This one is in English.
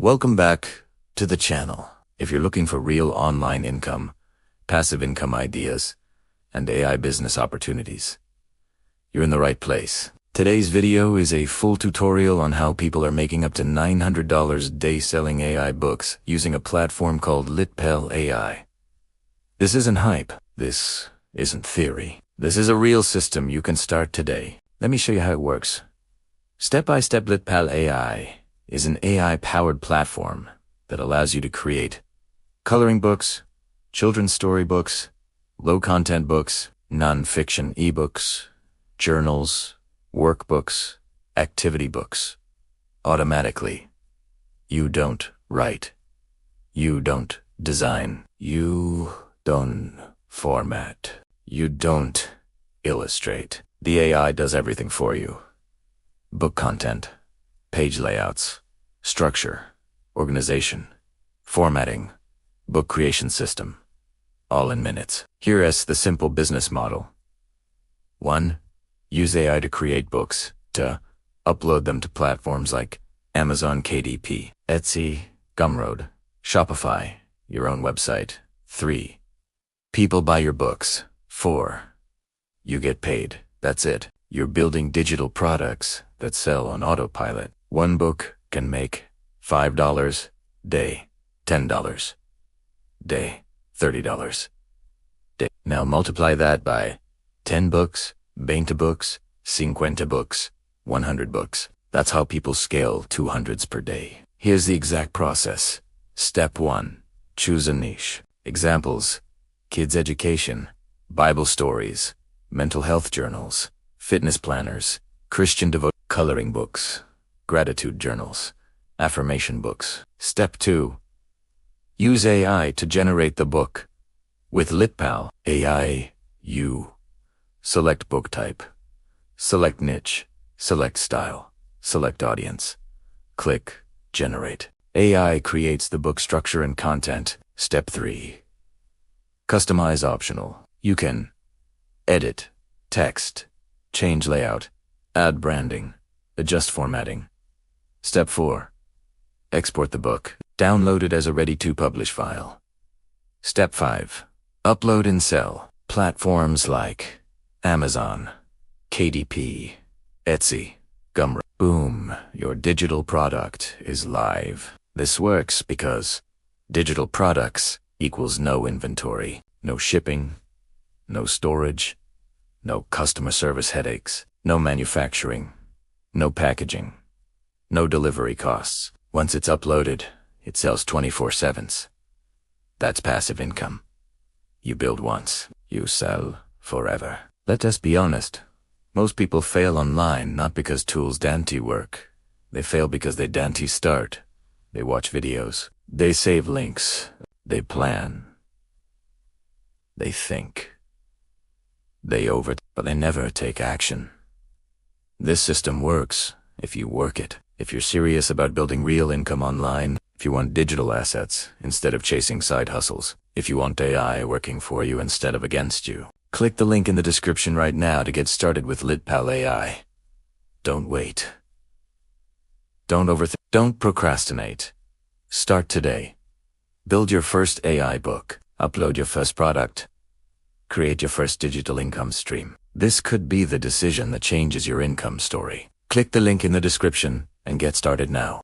Welcome back to the channel. If you're looking for real online income, passive income ideas, and AI business opportunities, you're in the right place. Today's video is a full tutorial on how people are making up to $900 a day selling AI books using a platform called LitPal.ai. This isn't hype. This isn't theory. This is a real system you can start today. Let me show you how it works. Step-by-step. LitPal.ai is an AI-powered platform that allows you to create coloring books, children's storybooks, low-content books, non-fiction ebooks, journals, workbooks, activity books, automatically. You don't write. You don't design. You don't format. You don't illustrate. The AI does everything for you. Book content, page layouts, structure, organization, formatting, book creation system, all in minutes. Here's the simple business model. 1. Use AI to create books. 2. Upload them to platforms like Amazon KDP, Etsy, Gumroad, Shopify, your own website. 3. People buy your books. 4. You get paid. That's it. You're building digital products that sell on autopilot. One book can make $5 day, $10 day, $30 day. Now multiply that by 10 books, 20 books, 50 books, 100 books. That's how people scale 200s per day. Here's the exact process. Step 1. Choose a niche. Examples: kids education, Bible stories, mental health journals, fitness planners, Christian devotion, coloring books, gratitude journals, affirmation books. Step 2. Use AI to generate the book. With LitPal.ai, you select book type, select niche, select style, select audience. Click Generate. AI creates the book structure and content. Step 3. Customize optional. You can edit text, change layout, add branding, adjust formatting. Step 4. Export the book. Download it as a ready-to-publish file. Step 5. Upload and sell. Platforms like Amazon, KDP, Etsy, Gumroad. Boom, your digital product is live. This works because digital products equals no inventory, no shipping, no storage, no customer service headaches, no manufacturing, no packaging, no delivery costs. Once it's uploaded, it sells 24/7. That's passive income. You build once, you sell forever. Let us be honest. Most people fail online not because tools don't work. They fail because they don't start. They watch videos. They save links. They plan. They think. But they never take action. This system works if you work it. If you're serious about building real income online, if you want digital assets instead of chasing side hustles, if you want AI working for you instead of against you. Click the link in the description right now to get started with LitPal.ai. Don't wait. Don't overthink. Don't procrastinate. Start today. Build your first AI book. Upload your first product. Create your first digital income stream. This could be the decision that changes your income story. Click the link in the description and get started now.